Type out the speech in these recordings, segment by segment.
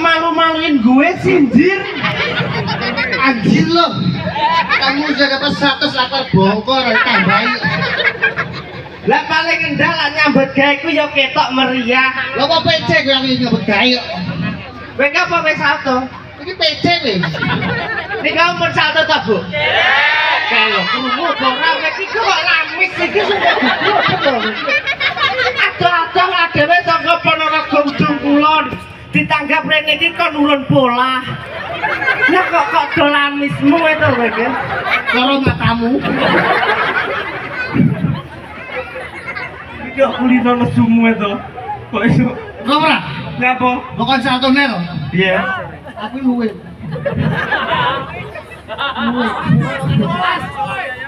malu-maluin gue sindir. Anjir lo. Kamu sudah dapat 100 lapar bongkor tambahin. Lah paling endal lah nyambut gawe ku ya ketok meriah. Lo kok PC gue yang nyambut gawe. Kowe apa wis salto? Ini PC nih. Nek kamu mun salto ta, Bu? Kalau krungu ora iki kok lamis iki sudah gugur. Ado-ado adewe saka Ponorogo Ujung Kulon. Ditanggap rene iki kon ulun pola. Lah kok dolamismu itu kowe iki? Karo matamu. Iki kulino nesumu itu. Kok iso? Ora. Ngapa? Bukan salto ner. Iya. Aku luwe.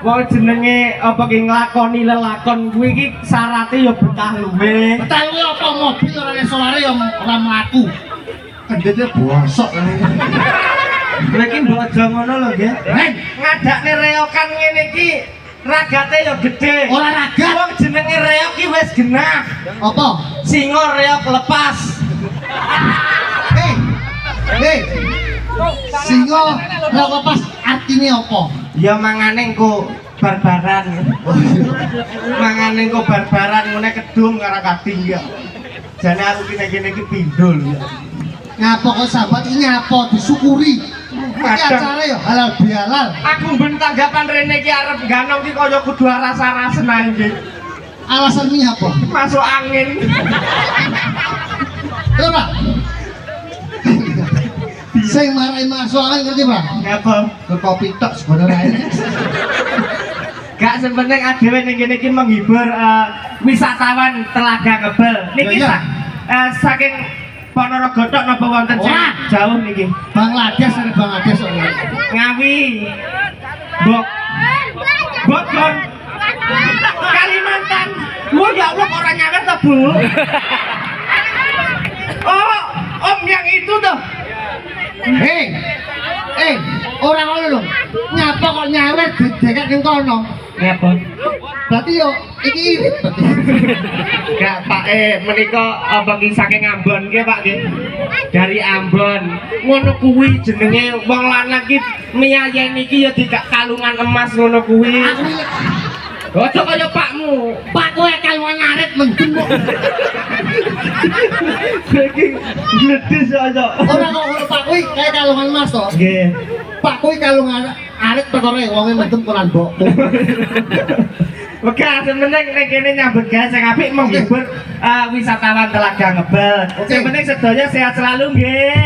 Wong jenenge apa ki nglakoni lelakon kuwi iki syaraté ya betah luwe. Betah luwe apa mobil ora iso lare ya ora mlaku. Kendete bosok ngene. Lha iki mbok aja ngono lho nggih. Ngadakne reokan ngene iki ragate ya gedhe. Ora raga. Wong jenenge reok iki wis genah. Apa? Singa reok lepas. Singo lha lepas artine apa? Ya mangane engko barbaran. Mangane engko barbaran ngene kedung karo kading ya. Jane aku kene iki pindul ya. Ngapa kok sahabat ini apa disyukuri? Iki acara ya halal bihalal. Aku ben tanggapan rene iki arep ganong iki kaya kudu rasa-rasen ae nggih. Alasannya apa? Masuk angin. Coba. Sing marai masuk angin ngerti, Pak? Ngapa? Ke kopi tok sebenarnya. Gak sebenarnya adewe ning kene iki menghibur wisatawan Telaga Ngebel. Niki saking Ponorogo tok napa wonten sing jauh niki? Bangladesh ada Bangladesh. Ngawi. Bogor. Kalimantan. Lu ya Allah orang nyawer ta, Bu? Oh, Om yang itu tuh. Orang ngono lho. Nyapa kok nyawer didekek ning kono? Ngapa? Berarti yo iki irit berarti. Gak Pak menika apa ki saking Ambon nggih Pak nggih. Dari Ambon. Ngono kuwi jenenge wong lanang ki miyayeni iki ya tidak kalungan emas ngono kuwi. Ojo kaya pakmu. Pak kowe kalungan ngarit mendem kok. Iki gledhes aja. Ora kok ngono Pak kuwi kaya kalungan emas to. Nggih. Pak kuwi kalungan arit perkara wonge mendem koran mbokku. Wegah sementing nek kene nyambut gawe sing apik menghibur wisatawan Telaga Ngebel. Sing penting sedaya sehat selalu nggih.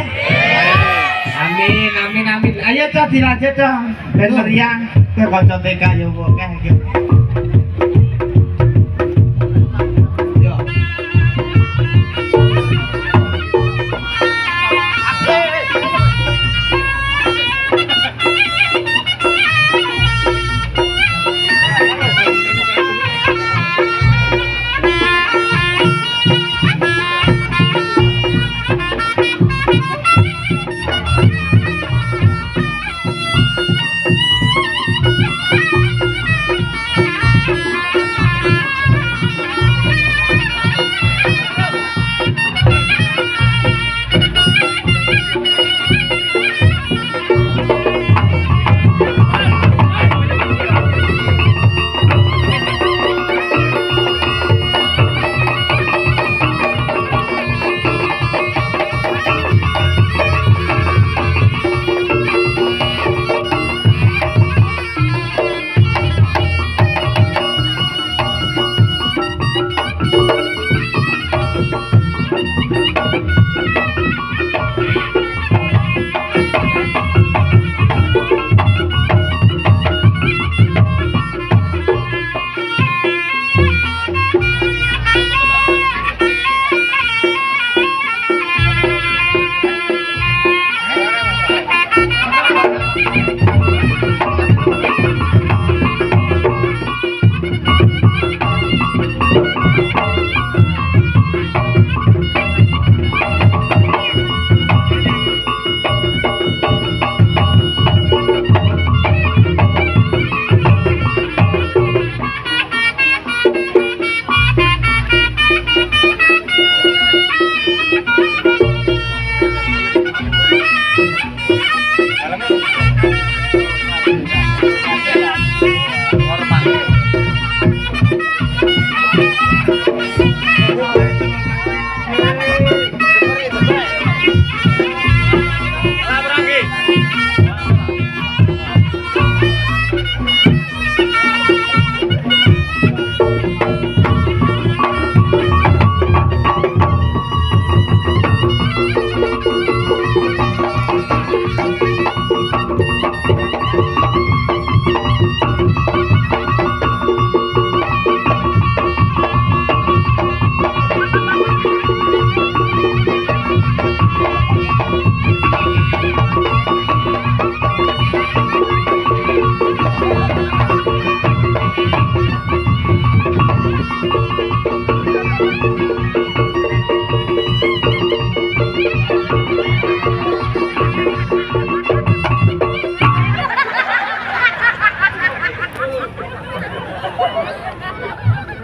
Amin amin amin. Ayo Cok dilanjut Cok. Ben meriah ke kanca TK yo akeh iki.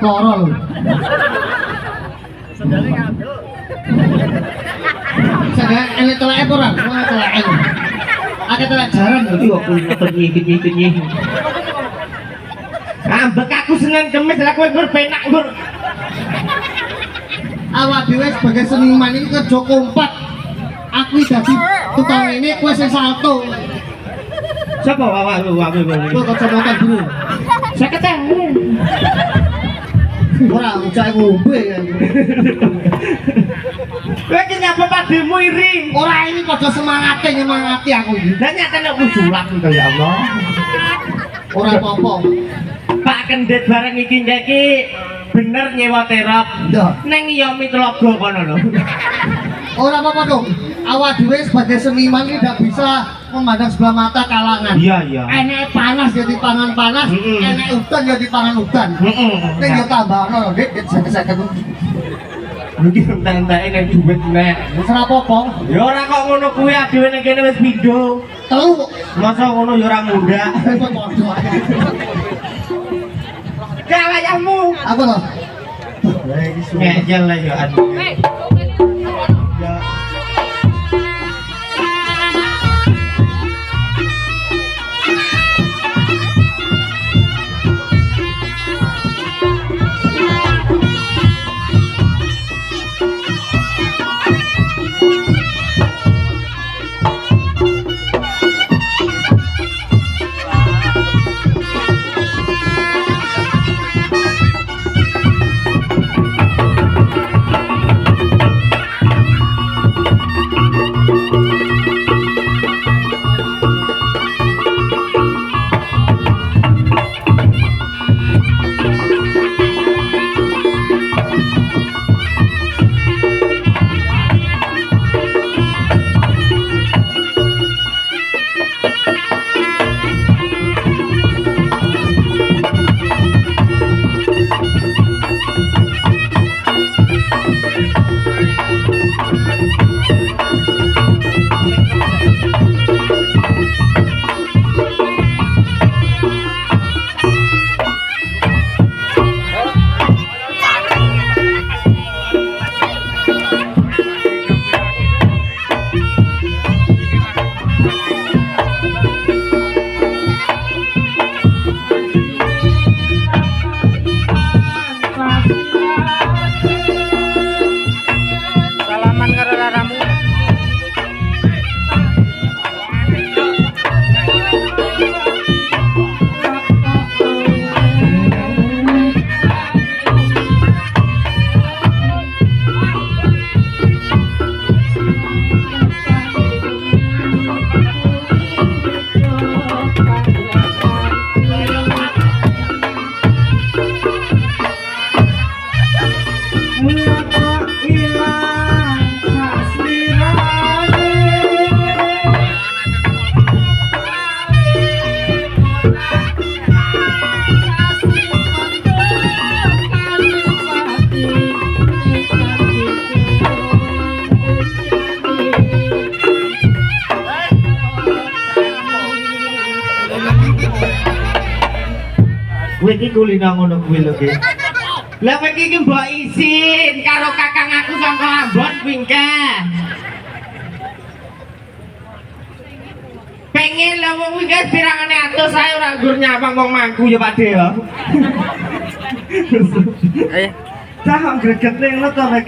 Loro lho. Saya enek teleke apa ora? Ora teleke. Akeh telek jaran lho. Yo aku nyikit-nyikit. Ambek aku Senin Kemis lah kowe ngur penak ngur. Awak dhewe sebagai seniman ini kerja kompak. Aku dadi tukang ini kowe sing salto. Siapa awakmu? Kowe kacamata dulu. Saya ketemu. Ora ucap ngombe kan. Kowe ki nyapa pademu iri. Ora ini padha nyemangati aku iki. Lah nyatane ujulan to ya Allah. Ora apa-apa. Pak Kendit bareng iki iki bener nyewa terop. Ya. Neng Yomi Telaga kono lho. Ora apa-apa dong. Awak dhewe sebagai seniman ini tidak bisa memandang sebelah mata kalangan. Iya. Enek panas jadi pangan panas, enek udan jadi pangan udan. Ning yo tambahno, Dik, seket-seket. Iki entek-enteke ning dhuwit nek. Wis ora apa-apa. Ya ora kok ngono kuwi adewe ning kene wis pindho. Telu. Masa ngono ya ora mudah. Kawayahmu. Apa to? Ngejel lah ya aduh. Ya. Kowe iki kulina ngono kuwi lho, Ki. Lah kowe iki mbok isin karo kakang aku saka Ambon Wingke. Pengen lah wong Wingke pirangane atus ae ora nggur nyawang wong mangku ya Pak De ya. Ayo. Cah greget ning to